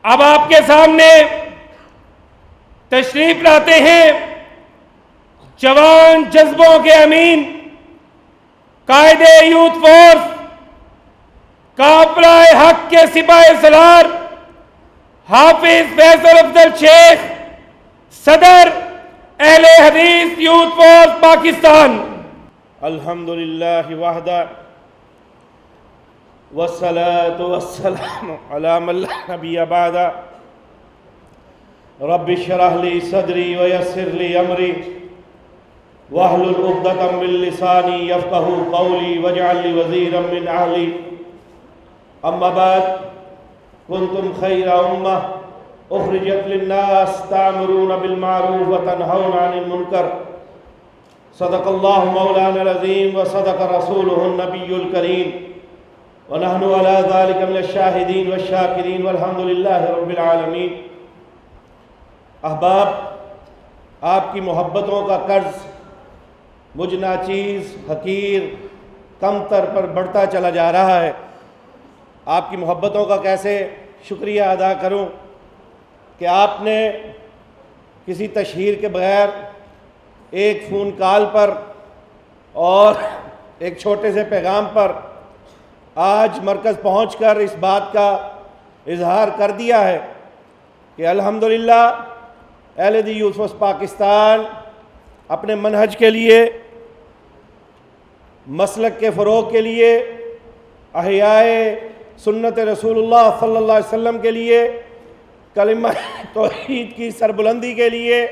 اب آپ کے سامنے تشریف لاتے ہیں جوان جذبوں کے امین، قائد یوتھ فورس، قافلہ حق کے سپاہی سالار حافظ فیصل افضل شیخ، صدر اہل حدیث یوتھ فورس پاکستان۔ الحمدللہ وحدہ والصلاة والسلام علی من لا نبی بعدہ، رب اشرح لی صدری ویسر لی امری واحلل عقدۃ من لسانی یفقہوا قولی واجعل لی وزیرا من اہلی، اما بعد، کنتم خیر امہ اخرجت للناس تأمرون بالمعروف وتنہون عن المنکر، صدق اللہ مولانا العظیم وصدق رسولہ النبی الکریم، ونحن على ذلك من الشاہدین والشاکرین والحمدللہ رب العالمین۔ احباب، آپ کی محبتوں کا قرض مجھ ناچیز، حقیر، کمتر پر بڑھتا چلا جا رہا ہے۔ آپ کی محبتوں کا کیسے شکریہ ادا کروں کہ آپ نے کسی تشہیر کے بغیر ایک فون کال پر اور ایک چھوٹے سے پیغام پر آج مرکز پہنچ کر اس بات کا اظہار کر دیا ہے کہ الحمدللہ اہل حدیث یوتھ فورس پاکستان اپنے منہج کے لیے، مسلک کے فروغ کے لیے، احیاء سنت رسول اللہ صلی اللہ علیہ وسلم کے لیے، کلمہ توحید کی سربلندی کے لیے،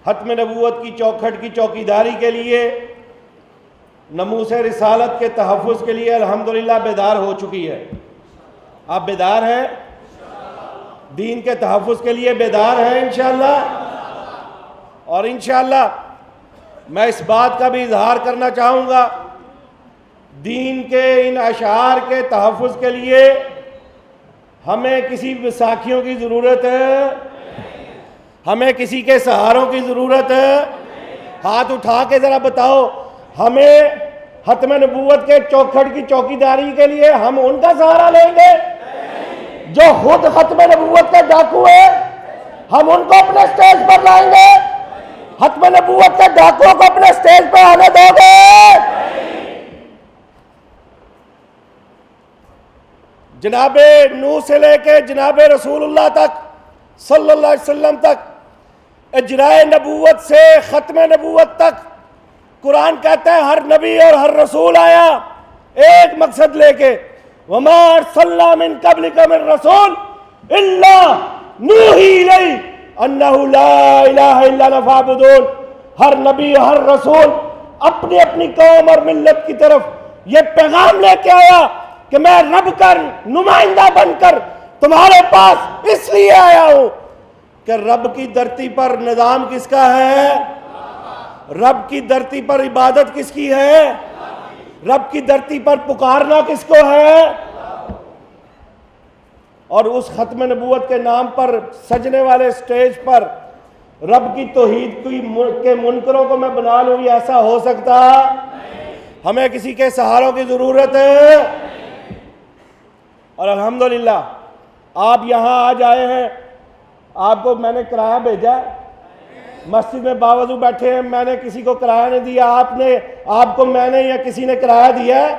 ختم نبوت کی چوکھٹ کی چوکیداری کے لیے، ناموس رسالت کے تحفظ کے لیے الحمدللہ بیدار ہو چکی ہے۔ آپ بیدار ہیں؟ دین کے تحفظ کے لیے بیدار ہیں انشاءاللہ؟ اور انشاءاللہ میں اس بات کا بھی اظہار کرنا چاہوں گا، دین کے ان اشعار کے تحفظ کے لیے ہمیں کسی وساکھیوں کی ضرورت ہے؟ ہمیں کسی کے سہاروں کی ضرورت ہے؟ ہاتھ اٹھا کے ذرا بتاؤ، ہمیں ختم نبوت کے چوکھٹ کی چوکیداری کے لیے ہم ان کا سہارا لیں گے جو خود ختم نبوت کے ڈاکو ہیں؟ ہم ان کو اپنے سٹیج پر لائیں گے؟ ختم نبوت کے ڈاکوؤں کو اپنے سٹیج پر آنے دو گے؟ جناب نوح سے لے کے جناب رسول اللہ تک صلی اللہ علیہ وسلم تک، اجرائے نبوت سے ختم نبوت تک، قرآن کہتا ہے ہر نبی اور ہر رسول آیا ایک مقصد لے کے، وَمَا أَرْسَلْنَا مِن قَبْلِكَ مِن رَسُولٍ إِلَّا نُوحِي إِلَيْهِ أَنَّهُ لَا إِلَهَ إِلَّا أَنَا فَاعْبُدُونِ۔ ہر نبی، ہر رسول اپنی اپنی قوم اور ملت کی طرف یہ پیغام لے کے آیا کہ میں رب کا نمائندہ بن کر تمہارے پاس اس لیے آیا ہوں کہ رب کی دھرتی پر نظام کس کا ہے؟ رب کی دھرتی پر عبادت کس کی ہے؟ رب کی دھرتی پر پکارنا کس کو ہے؟ اور اس ختم نبوت کے نام پر سجنے والے سٹیج پر رب کی توحید کے منکروں کو میں بنا لوں، یہ ایسا ہو سکتا؟ ہمیں کسی کے سہاروں کی ضرورت ہے۔ اور الحمدللہ آپ یہاں آج آئے ہیں، آپ کو میں نے کرایہ بھیجا، مسجد میں باوضو بیٹھے ہیں، میں نے کسی کو کرایہ نہیں دیا، آپ کو میں نے یا کسی نے کرایہ دیا ہے؟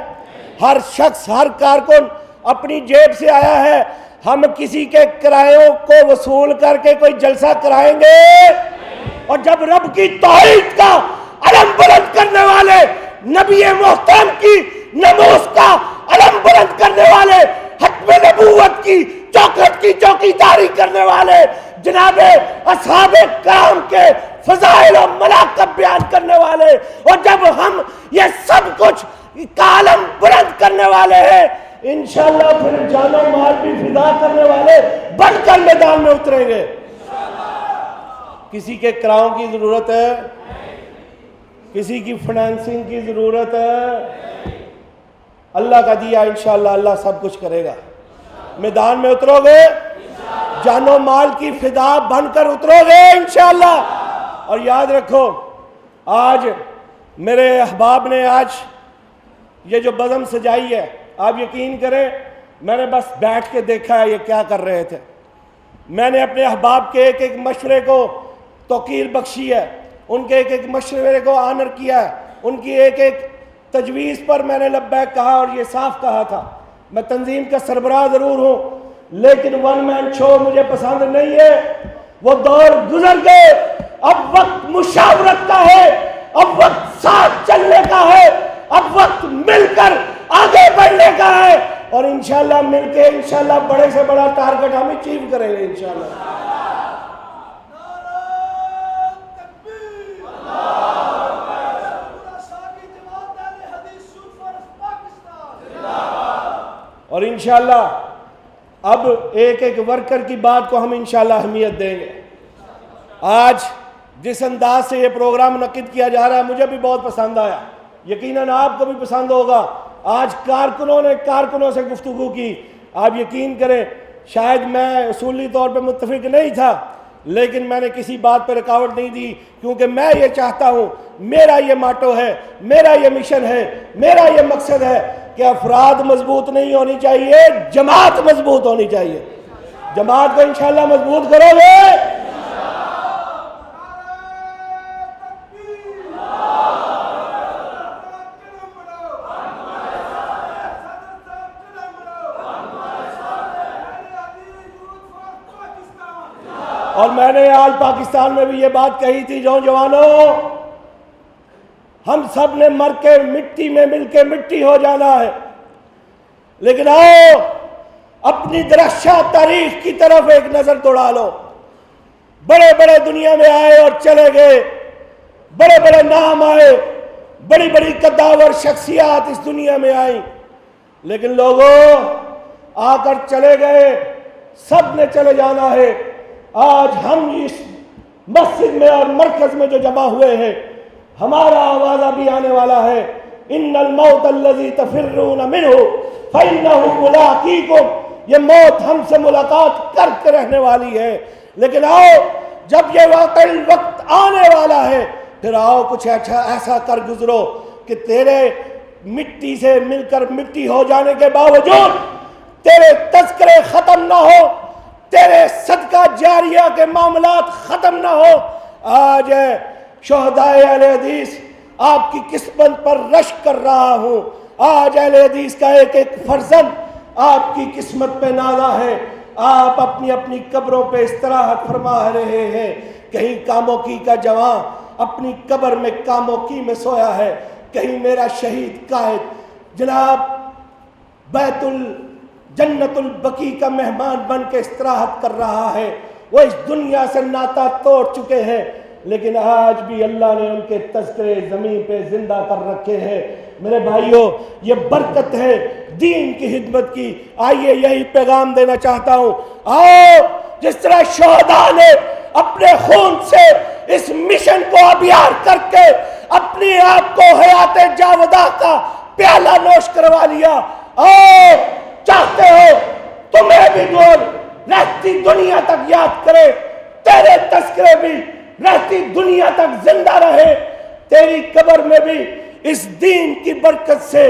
ہر شخص، ہر کارکن اپنی جیب سے آیا ہے۔ ہم کسی کے کرایوں کو وصول کر کے کوئی جلسہ کرائیں گے؟ اور جب رب کی توحید کا علم بلند کرنے والے، نبی محترم کی ناموس کا علم بلند کرنے والے، ختم نبوت کی چوکھٹ کی چوکیداری کرنے والے، جناب اصحاب کرام کے فضائل و مناقب بیان کرنے والے، اور جب ہم یہ سب کچھ کا علم بلند کرنے والے ہیں، انشاءاللہ پھر جان و مال بھی فدا کرنے والے بن کر میدان میں اتریں گے۔ کسی کے کراؤں کی ضرورت ہے؟ کسی کی فنانسنگ کی ضرورت ہے؟ اللہ کا دیا انشاءاللہ اللہ سب کچھ کرے گا۔ میدان میں اترو گے، جان و مال کی فدا بن کر اترو گے انشاءاللہ۔ اور یاد رکھو، آج میرے احباب نے آج یہ جو بزم سجائی ہے، آپ یقین کریں میں نے بس بیٹھ کے دیکھا ہے یہ کیا کر رہے تھے۔ میں نے اپنے احباب کے ایک ایک مشورے کو توقیر بخشی ہے، ان کے ایک ایک مشورے کو آنر کیا ہے، ان کی ایک ایک تجویز پر میں نے لبیک کہا اور یہ صاف کہا تھا۔ میں تنظیم کا سربراہ ضرور ہوں لیکن ون مین شو مجھے پسند نہیں ہے، وہ دور گزر گئے، اب وقت مشاورت کا ہے، اب وقت ساتھ چلنے کا ہے، اب وقت مل کر آگے بڑھنے کا ہے، اور انشاءاللہ مل کے انشاءاللہ بڑے سے بڑا ٹارگٹ ہم اچیو کریں گے انشاءاللہ۔ اور انشاءاللہ اب ایک ایک ورکر کی بات کو ہم انشاءاللہ اہمیت دیں گے۔ آج جس انداز سے یہ پروگرام منعقد کیا جا رہا ہے مجھے بھی بہت پسند آیا، یقیناً آپ کو بھی پسند ہوگا۔ آج کارکنوں نے کارکنوں سے گفتگو کی، آپ یقین کریں شاید میں اصولی طور پہ متفق نہیں تھا لیکن میں نے کسی بات پہ رکاوٹ نہیں دی، کیونکہ میں یہ چاہتا ہوں، میرا یہ ماٹو ہے، میرا یہ مشن ہے، میرا یہ مقصد ہے کہ افراد مضبوط نہیں ہونی چاہیے، جماعت مضبوط ہونی چاہیے۔ جماعت کو انشاءاللہ مضبوط کرو گے۔ اور میں نے آج پاکستان میں بھی یہ بات کہی تھی، جوانوں ہم سب نے مر کے مٹی میں مل کے مٹی ہو جانا ہے، لیکن آؤ اپنی درخشاں تاریخ کی طرف ایک نظر دوڑا لو۔ بڑے بڑے دنیا میں آئے اور چلے گئے، بڑے بڑے نام آئے، بڑی بڑی قداور شخصیات اس دنیا میں آئیں، لیکن لوگوں آ کر چلے گئے، سب نے چلے جانا ہے۔ آج ہم اس مسجد میں اور مرکز میں جو جمع ہوئے ہیں، ہمارا آوازہ بھی آنے والا ہے، ان الموت الذی تفرون منہ فانہ ملاقیکم، یہ موت ہم سے ملاقات کر کے رہنے والی ہے۔ لیکن آؤ جب یہ واقعی وقت آنے والا ہے پھر آؤ کچھ ایسا کر گزرو کہ تیرے مٹی سے مل کر مٹی ہو جانے کے باوجود تیرے تذکرے ختم نہ ہو، تیرے صدقہ جاریہ کے معاملات ختم نہ ہو۔ آج شہدائے اہل حدیث آپ کی قسمت پر رشک کر رہا ہوں، آج اہل حدیث کا ایک ایک فرزند آپ کی قسمت پہ نازا ہے۔ آپ اپنی اپنی قبروں پہ استراحت فرما رہے ہیں، کہیں کاموکی کا جوان اپنی قبر میں کاموکی میں سویا ہے، کہیں میرا شہید قائد جناب بیت جنت البقیع کا مہمان بن کے استراحت کر رہا ہے۔ وہ اس دنیا سے ناتا توڑ چکے ہیں لیکن آج بھی اللہ نے ان کے تذکرے زمین پہ زندہ کر رکھے ہیں۔ میرے بھائیوں یہ برکت ہے دین کی خدمت کی۔ آئیے یہی پیغام دینا چاہتا ہوں، آؤ جس طرح شہداء نے اپنے خون سے اس مشن کو آبیار کر کے اپنی آپ کو حیات جاودہ کا پیالہ نوش کروا لیا، آؤ چاہتے ہو تمہیں بھی دور رہتی دنیا تک یاد کرے، تیرے تذکرے بھی رہتی دنیا تک زندہ رہے، تیری قبر میں بھی اس دین کی برکت سے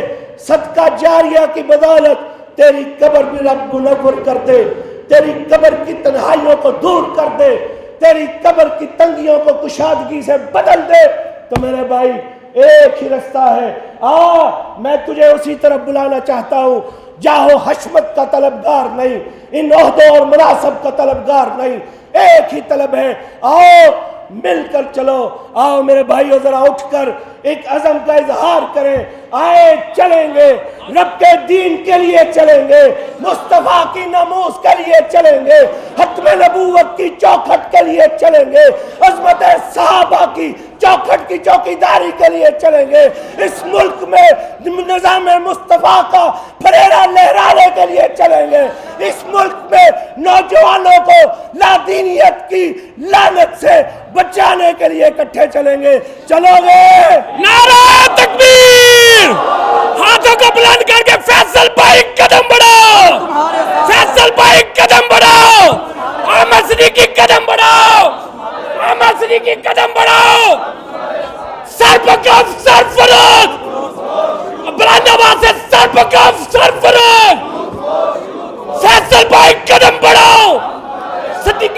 صدقہ جاریہ کی بدولت تیری قبر بھی رب منور کر دے، تیری قبر کی تنہائیوں کو دور کر دے، تیری قبر کی تنگیوں کو کشادگی سے بدل دے۔ تو میرے بھائی ایک ہی رستہ ہے، میں تجھے اسی طرف بلانا چاہتا ہوں، جاہو حشمت کا طلبگار نہیں، ان عہدوں اور مناصب کا طلبگار نہیں، ایک ہی طلب ہے، آؤ مل کر چلو، آؤ میرے بھائیو ذرا اٹھ کر ایک عزم کا اظہار کریں، آئے چلیں گے، رب کے دین کے لیے چلیں گے، مصطفیٰ کی ناموس کے لیے چلیں گے، ختم نبوت کی چوکھٹ کے لیے چلیں گے، عظمت صحابہ کی چوکھٹ کی چوکیداری کے لیے چلیں گے، اس ملک میں نظام مصطفیٰ کا پھریرا لہرانے کے لیے چلیں گے، اس ملک میں نوجوانوں کو لادینیت کی لعنت سے بچانے کے لیے اکٹھے چلیں گے۔ چلو گے؟ نعرہ تکبیر! ہاتھوں کو بلند کر کے فیصل بھائی قدم بڑھاؤ، فیصل بھائی قدم بڑھاؤ، احمد صدیقی قدم بڑھاؤ، احمد صدیقی قدم بڑھاؤ، سر پکف سر فروغ، بلند آواز سے سر پکف سر فروغ، فیصل بھائی قدم بڑھاؤ،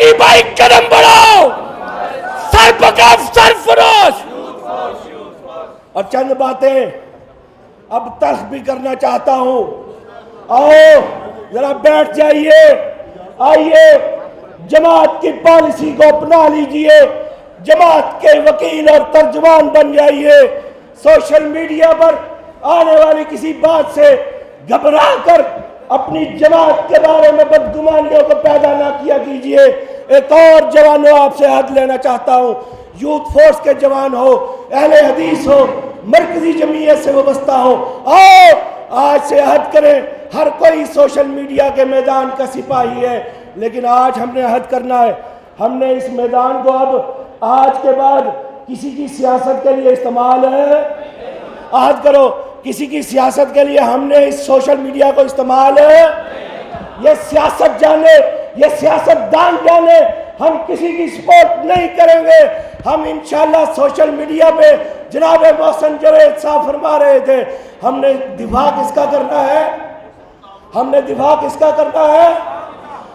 زکی بھائی قدم بڑھاؤ، سر پکاف سر فروش. اور چند باتیں اب تلخ بھی کرنا چاہتا ہوں. آؤ ذرا بیٹھ جائیے، آئیے جماعت کی پالیسی کو اپنا لیجئے، جماعت کے وکیل اور ترجمان بن جائیے. سوشل میڈیا پر آنے والی کسی بات سے گھبرا کر اپنی جماعت کے بارے میں بدگمانیوں کو پیدا نہ کیا کیجئے. ایک اور جوانوں آپ سے عہد لینا چاہتا ہوں، یوتھ فورس کے جوان ہو، اہل حدیث ہو، مرکزی جمعیت سے وابستہ ہو، آؤ آج سے عہد کریں. ہر کوئی سوشل میڈیا کے میدان کا سپاہی ہے، لیکن آج ہم نے عہد کرنا ہے، ہم نے اس میدان کو اب آج کے بعد کسی کی سیاست کے لیے استعمال ہے. عہد کرو، کسی کی سیاست کے لیے ہم نے اس سوشل میڈیا کو استعمال ہے. یہ سیاست جانے، یہ سیاست دان جانے، ہم کسی کی سپورٹ نہیں کریں گے. ہم انشاءاللہ سوشل میڈیا پہ جناب محسن جاوید صاحب فرما رہے تھے، ہم نے دفاع کس کا کرنا ہے؟ ہم نے دفاع کس کا کرنا ہے؟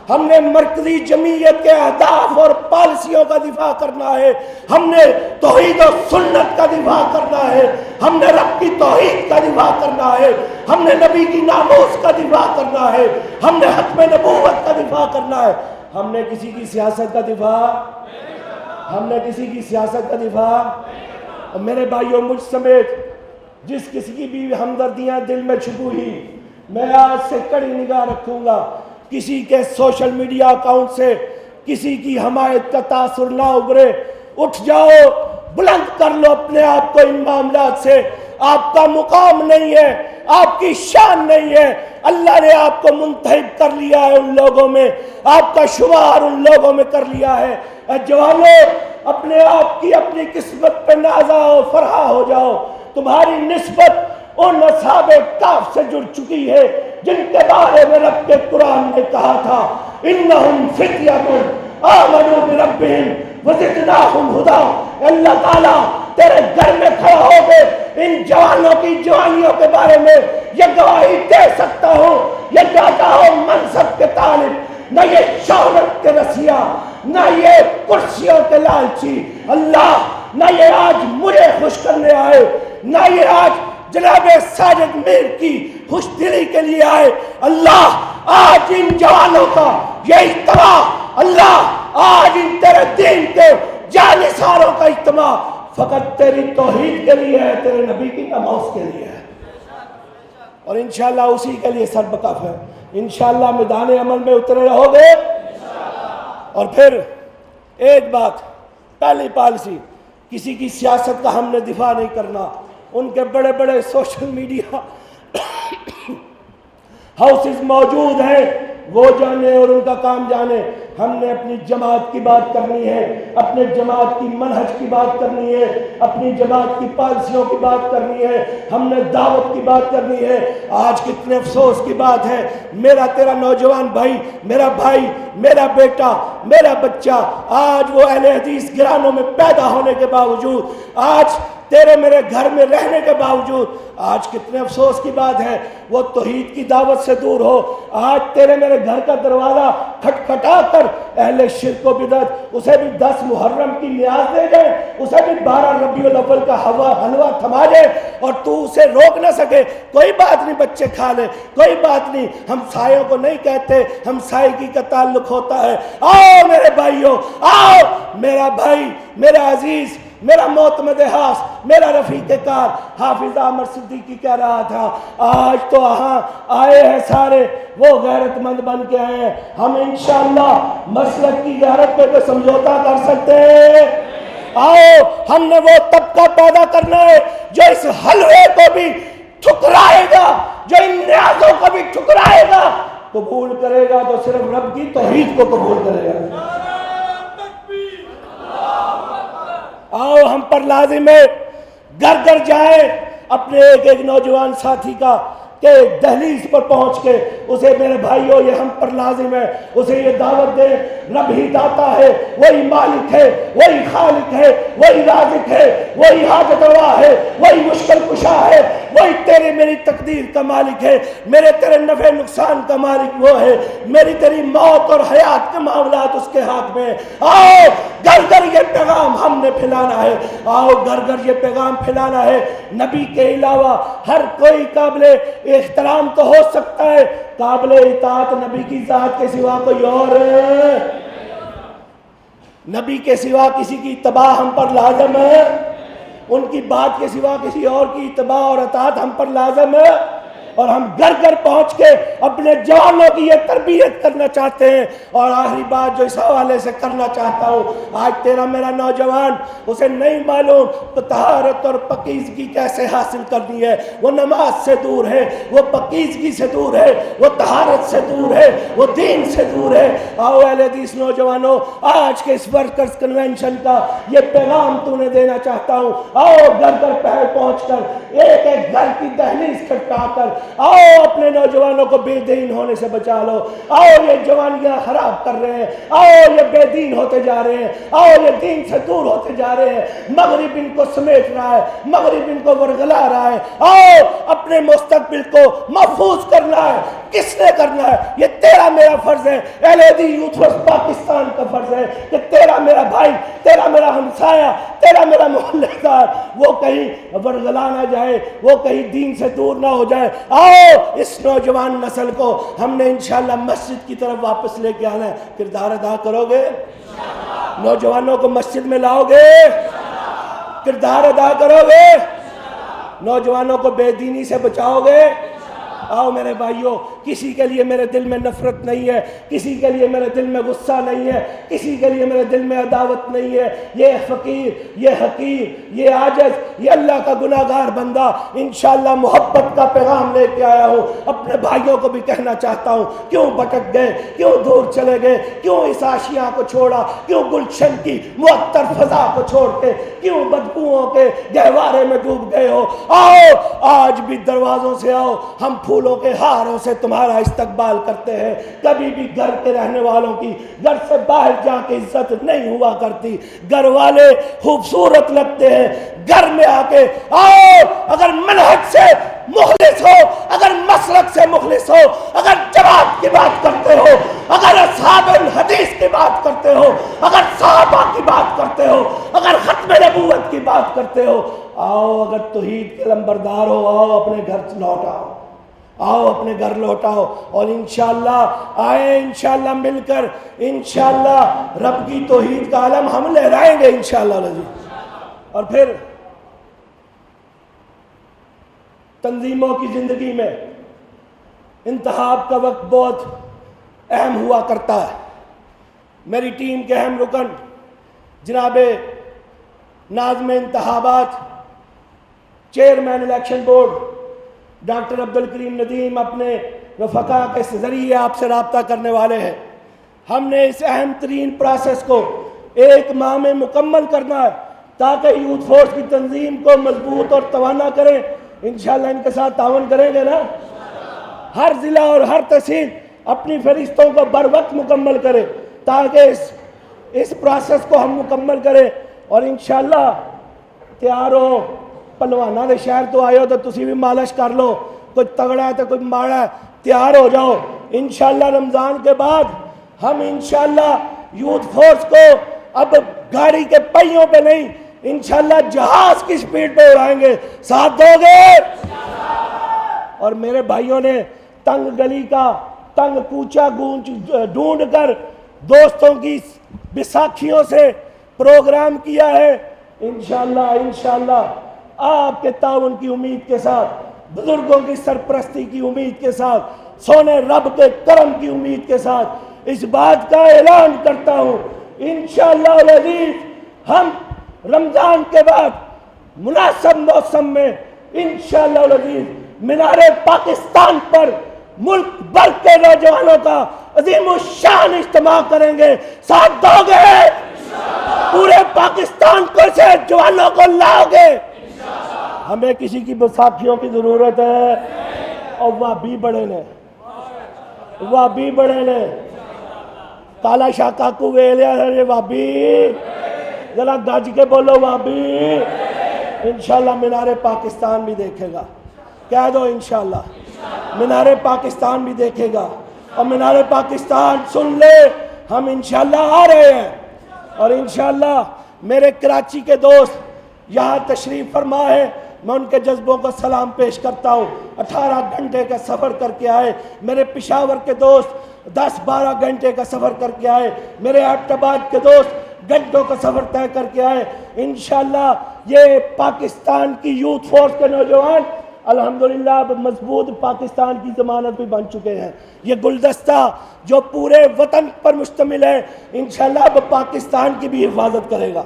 ہم نے مرکزی جمعیت کے اہداف اور پالیسیوں کا دفاع کرنا ہے. ہم نے توحید و سنت کا دفاع کرنا ہے. ہم نے رب کی توحید کا دفاع کرنا ہے. ہم نے نبی کی ناموس کا دفاع کرنا ہے. ہم نے ختم نبوت کا دفاع کرنا ہے. ہم نے کسی کی سیاست کا دفاع، ہم نے کسی کی سیاست کا دفاع. اور میرے بھائیوں، مجھ سمیت جس کسی کی بھی ہمدردیاں دل میں چھپی ہوئی، میں آج سے کڑی نگاہ رکھوں گا. کسی کے سوشل میڈیا اکاؤنٹ سے کسی کی حمایت کا تاثر نہ ابھرے. اٹھ جاؤ، بلند کر لو اپنے آپ کو ان معاملات سے. آپ کا مقام نہیں ہے، آپ کی شان نہیں ہے. اللہ نے آپ کو منتخب کر لیا ہے ان لوگوں میں، آپ کا شمار ان لوگوں میں کر لیا ہے. اے جوانوں، اپنے آپ کی اپنی قسمت پہ نازا ہو، فرحا ہو جاؤ. تمہاری نسبت ان اصحاب کہف سے جڑ چکی ہے جن کے بارے میں رب کے قرآن نے کہا تھا انہم فتیۃ آمنوا بربہم وزدناہم ہدی. اللہ تعالیٰ تیرے گھر میں کھڑا ہو کے ان جوانوں کی جوانیوں کے بارے میں یہ گواہی دے سکتا ہوں، یہ چاہتا ہو منصب کے طالب، نہ یہ شہرت کے رسیا، نہ یہ کرسیوں کے لالچی. اللہ نہ یہ آج مجھے خوش کرنے آئے، نہ یہ آج جناب ساجد میر کی خوش دلی کے لیے آئے. اللہ آج ان جوانوں کا یہ اجتماع، اللہ آج ان تیرے دین کے جانثاروں کا اجتماع فقط تیری توحید کے لیے ہے، تیرے نبی کی ناموس کے لیے ہے، اور انشاءاللہ اسی کے لیے سر بکف ہے. انشاءاللہ میدان عمل میں اترے رہو گے. اور پھر ایک بات، پہلی پالیسی، کسی کی سیاست کا ہم نے دفاع نہیں کرنا. ان کے بڑے بڑے سوشل میڈیا ہاؤسز موجود ہیں، وہ جانے اور ان کا کام جانے. ہم نے اپنی جماعت کی بات کرنی ہے، اپنے جماعت کی منہج کی بات کرنی ہے، اپنی جماعت کی پالیسیوں کی بات کرنی ہے، ہم نے دعوت کی بات کرنی ہے. آج کتنے افسوس کی بات ہے، میرا تیرا نوجوان بھائی، میرا بیٹا، میرا بچہ آج وہ اہل حدیث گھرانوں میں پیدا ہونے کے باوجود، آج تیرے میرے گھر میں رہنے کے باوجود، آج کتنے افسوس کی بات ہے وہ توحید کی دعوت سے دور ہو. آج تیرے میرے گھر کا دروازہ کھٹکھٹا کر اہل شرک و بدعت، اسے بھی 10 محرم کی نیاز دے جائے، اسے بھی 12 ربیع الاول کا حلوہ تھما جائے اور تو اسے روک نہ سکے. کوئی بات نہیں، بچے کھا لے، کوئی بات نہیں. ہم سایوں کو نہیں کہتے، ہم سائیگی کا تعلق ہوتا ہے. آؤ میرے بھائیوں، آؤ. میرا بھائی، میرا عزیز، میرا معتمد خاص، میرا رفیق کار حافظ احمد صدیقی کہہ رہا تھا آج تو ہاں آئے ہیں سارے وہ غیرت مند بن کے آئے ہیں. ہم انشاءاللہ مسلک کی غیرت پہ تو سمجھوتا کر سکتے ہیں. آؤ، ہم نے وہ طبقہ پیدا کرنا ہے جو اس حلوے کو بھی ٹھکرائے گا، جو ان نیازوں کو بھی ٹھکرائے گا. قبول کرے گا تو صرف رب کی توحید کو قبول کرے گا. آؤ ہم پر لازم ہے، گھر گھر جائیں اپنے ایک نوجوان ساتھی کا کہ دہلیز پر پہنچ کے اسے، میرے بھائیوں یہ ہم پر لازم ہے، اسے یہ دعوت دیں رب ہی داتا ہے، وہی مالک ہے، وہی خالق ہے، وہی رازق ہے، وہی حاجت روا ہے، وہی مشکل کشا ہے، وہی تیرے میری تقدیر کا مالک ہے، میرے تیرے نفع نقصان کا مالک وہ ہے، میری تیری موت اور حیات کے معاملات اس کے ہاتھ میں۔ آؤ گھر گھر یہ پیغام ہم نے پھیلانا ہے، آؤ گھر گھر یہ پیغام پھیلانا ہے۔ نبی کے علاوہ ہر کوئی قابل احترام تو ہو سکتا ہے، قابل اطاعت نبی کی ذات کے سوا کوئی اور نبی کے سوا کسی کی اتباع ہم پر لازم ہے، ان کی بات کے سوا کسی اور کی اتباع اور اطاعت ہم پر لازم ہے۔ اور ہم گھر گھر پہنچ کے اپنے جوانوں کی یہ تربیت کرنا چاہتے ہیں۔ اور آخری بات جو اس حوالے سے کرنا چاہتا ہوں، آج تیرا میرا نوجوان اسے نہیں معلوم تو طہارت اور پاکیزگی کیسے حاصل کرنی ہے۔ وہ نماز سے دور ہے، وہ پاکیزگی سے دور ہے، وہ طہارت سے دور ہے، وہ دین سے دور ہے۔ آؤ اہل حدیث نوجوانوں، آج کے اس ورکرز کنونشن کا یہ پیغام تو نے دینا چاہتا ہوں۔ آؤ گھر گھر پہنچ کر ایک ایک گھر کی دہلیز کھٹکھٹا کر آؤ اپنے نوجوانوں کو بے دین ہونے سے بچا لو۔ آؤ یہ جوانیاں خراب کر رہے ہیں، آؤ یہ بے دین ہوتے جا رہے ہیں، آؤ یہ دین سے دور ہوتے جا رہے ہیں، مغرب ان کو سمیٹ رہا ہے، مغرب ان کو ورگلا رہا ہے۔ آؤ اپنے مستقبل کو محفوظ کرنا ہے۔ کس نے کرنا ہے؟ یہ تیرا میرا فرض ہے، اہل حدیث یوتھ فرسٹ پاکستان کا فرض ہے کہ تیرا میرا بھائی، تیرا میرا ہمسایہ، تیرا میرا محلہ دار وہ کہیں ورگلا نہ جائے، وہ کہیں دین سے دور نہ ہو جائے۔ آؤ اس نوجوان نسل کو ہم نے انشاءاللہ مسجد کی طرف واپس لے کے آنا ہے۔ کردار ادا کرو گے؟ نوجوانوں کو مسجد میں لاؤ گے؟ کردار ادا کرو گے؟ نوجوانوں کو بے دینی سے بچاؤ گے؟ آؤ میرے بھائیوں، کسی کے لیے میرے دل میں نفرت نہیں ہے، کسی کے لیے میرے دل میں غصہ نہیں ہے، کسی کے لیے میرے دل میں عداوت نہیں ہے۔ یہ فقیر، یہ حقیر، یہ عاجز، یہ اللہ کا گناہگار بندہ انشاءاللہ محبت کا پیغام لے کے آیا ہوں۔ اپنے بھائیوں کو بھی کہنا چاہتا ہوں، کیوں بھٹک گئے، کیوں دور چلے گئے، کیوں اس آشیاں کو چھوڑا، کیوں گلشن کی معطر فضا کو چھوڑ کے، کیوں بدبوؤں کے گہوارے میں ڈوب گئے ہو؟ آؤ آج بھی دروازوں سے آؤ، ہم پھولوں کے ہاروں سے تمہارا استقبال کرتے ہیں۔ کبھی بھی گھر کے رہنے والوں کی گھر سے باہر جا کے عزت نہیں ہوا کرتی۔ گھر والے خوبصورت لگتے ہیں، گھر میں آ کے آؤ، اگر منہج سے مخلص ہو، اگر مسلک سے مخلص ہو، اگر جماعت کی بات کرتے ہو، اگر اصحاب الحدیث کی بات کرتے ہو، اگر صحابہ کی بات کرتے ہو، اگر ختم نبوت کی بات کرتے ہو، آؤ اگر توحید کے لمبردار ہو، آؤ اپنے گھر لوٹ آؤ، آؤ اپنے گھر لوٹاؤ، اور انشاءاللہ آئے انشاءاللہ مل کر انشاءاللہ رب کی توحید کا علم ہم لہرائیں گے انشاءاللہ العزیز۔ اور پھر تنظیموں کی زندگی میں انتخاب کا وقت بہت اہم ہوا کرتا ہے۔ میری ٹیم کے اہم رکن جناب ناظم انتخابات، chairman election board doctor Abdulkarim Nadeem اپنے رفقا کے ذریعے آپ سے رابطہ کرنے والے ہیں۔ ہم نے اس اہم ترین پروسیس کو ایک ماہ میں مکمل کرنا ہے تاکہ یوتھ فورس کی تنظیم کو مضبوط اور توانا کریں۔ انشاءاللہ ان کے ساتھ تعاون کریں گے نا؟ ہر ضلع اور ہر تحصیل اپنی فہرستوں کو بر وقت مکمل کرے تاکہ اس پروسیس کو ہم مکمل کریں، اور انشاءاللہ تیار ہو۔ پلوانہ دے شہر تو آئے ہو تو تسی بھی مالش کر لو، کوئی تگڑا ہے تو کوئی ماڑا ہے، تیار ہو جاؤ۔ انشاءاللہ رمضان کے بعد ہم انشاءاللہ یوتھ فورس کو اب گاڑی کے پہیوں پہ نہیں، انشاءاللہ جہاز کی سپیڈ پہ اڑائیں گے۔ ساتھ دو گے؟ اور میرے بھائیوں نے تنگ گلی کا تنگ کوچہ ڈھونڈ کر دوستوں کی بیساکھیوں سے پروگرام کیا ہے۔ انشاءاللہ آپ کے تعاون کی امید کے ساتھ، بزرگوں کی سرپرستی کی امید کے ساتھ، سونے رب کے کرم کی امید کے ساتھ اس بات کا اعلان کرتا ہوں، انشاءاللہ العزیز ہم رمضان کے بعد مناسب موسم میں انشاءاللہ العزیز مینار پاکستان پر ملک بھر کے نوجوانوں کا عظیم الشان اجتماع کریں گے۔ ساتھ دو گے؟ پورے پاکستان کو سے جوانوں کو لاؤ گے؟ ہمیں کسی کی بیساکھیوں کی ضرورت ہے، اور وہ بھی بڑے نے کالا شاہ کاکو ویلیا ہے بابی، ذرا گج کے بولو بابی۔ انشاءاللہ مینار پاکستان بھی دیکھے گا، کہہ دو انشاءاللہ مینار پاکستان بھی دیکھے گا، اور مینار پاکستان سن لے ہم انشاءاللہ آ رہے ہیں، اور انشاءاللہ میرے کراچی کے دوست یہاں تشریف فرما ہے، میں ان کے جذبوں کو سلام پیش کرتا ہوں۔ 18 گھنٹے کا سفر کر کے آئے میرے پشاور کے دوست، 10-12 گھنٹے کا سفر کر کے آئے میرے ایبٹ آباد کے دوست، گھنٹوں کا سفر طے کر کے آئے۔ انشاءاللہ یہ پاکستان کی یوتھ فورس کے نوجوان الحمدللہ اب مضبوط پاکستان کی ضمانت بھی بن چکے ہیں۔ یہ گلدستہ جو پورے وطن پر مشتمل ہے انشاءاللہ اب پاکستان کی بھی حفاظت کرے گا۔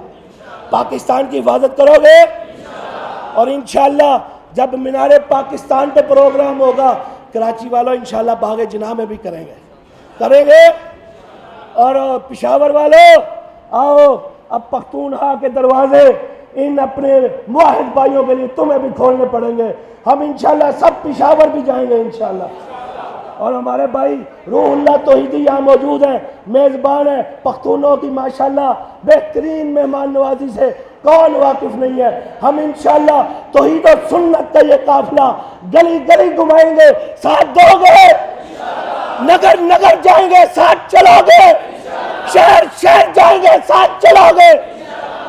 پاکستان کی حفاظت کرو گے، اور انشاءاللہ جب مینار پاکستان پہ پروگرام ہوگا کراچی والوں انشاءاللہ باغ جناح میں بھی کریں گے۔ اور پشاور والوں آؤ، اب پختونخوا کے دروازے ان اپنے موحد بھائیوں کے لیے تمہیں بھی کھولنے پڑیں گے۔ ہم انشاءاللہ سب پشاور بھی جائیں گے انشاءاللہ، اور ہمارے بھائی روح اللہ توحیدی یہاں موجود ہیں، میزبان ہیں پختونوں کی ماشاءاللہ بہترین مہمان نوازی سے کون واقف نہیں ہے۔ ہم انشاءاللہ توحید و سنت کا یہ قافلہ گلی گلی گھمائیں گے، ساتھ دو گے، نگر نگر جائیں گے ساتھ چلو گے، شہر شہر جائیں گے ساتھ چلو گے،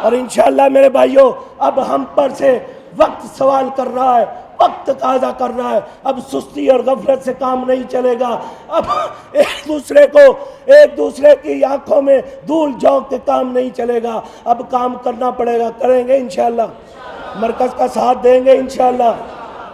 اور انشاءاللہ میرے بھائیوں اب ہم پر سے وقت سوال کر رہا ہے، وقت تقاضا کر رہا ہے، اب سستی اور غفلت سے کام نہیں چلے گا، اب ایک دوسرے کی آنکھوں میں دھول جھونک کے کام نہیں چلے گا، اب کام کرنا پڑے گا، کریں گے انشاءاللہ، مرکز کا ساتھ دیں گے انشاءاللہ۔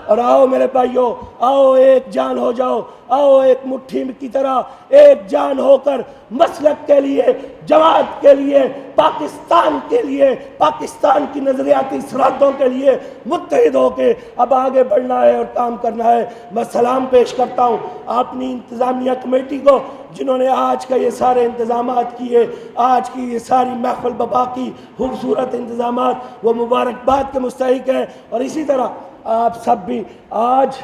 اور آؤ میرے بھائیوں، آؤ ایک جان ہو جاؤ، آؤ ایک مٹھی کی طرح ایک جان ہو کر مسلک کے لیے، جماعت کے لیے، پاکستان کے لیے، پاکستان کی نظریاتی سرحدوں کے لیے متحد ہو کے اب آگے بڑھنا ہے اور کام کرنا ہے۔ میں سلام پیش کرتا ہوں اپنی انتظامیہ کمیٹی کو، جنہوں نے آج کا یہ سارے انتظامات کیے، آج کی یہ ساری محفل بپا کی خوبصورت انتظامات، وہ مبارکباد کے مستحق ہیں۔ اور اسی طرح آپ سب بھی آج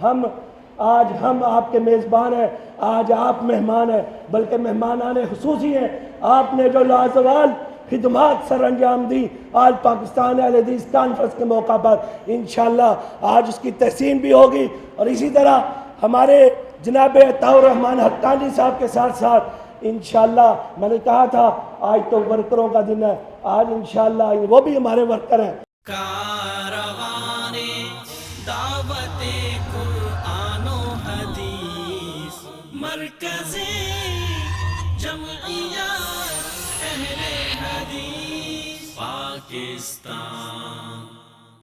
ہم آپ کے میزبان ہیں، آج آپ مہمان ہیں، بلکہ مہمانان خصوصی ہیں۔ آپ نے جو لازوال خدمات سر انجام دی آج پاکستان اہل حدیث کانفرنس کے موقع پر، انشاءاللہ آج اس کی تحسین بھی ہوگی۔ اور اسی طرح ہمارے جناب عطاء الرحمن حقانی صاحب کے ساتھ ساتھ انشاءاللہ میں نے کہا تھا آج تو ورکروں کا دن ہے، آج انشاءاللہ وہ بھی ہمارے ورکر ہیں۔ دعوت قرآن و حدیث مرکز جمعیت اہل حدیث پاکستان۔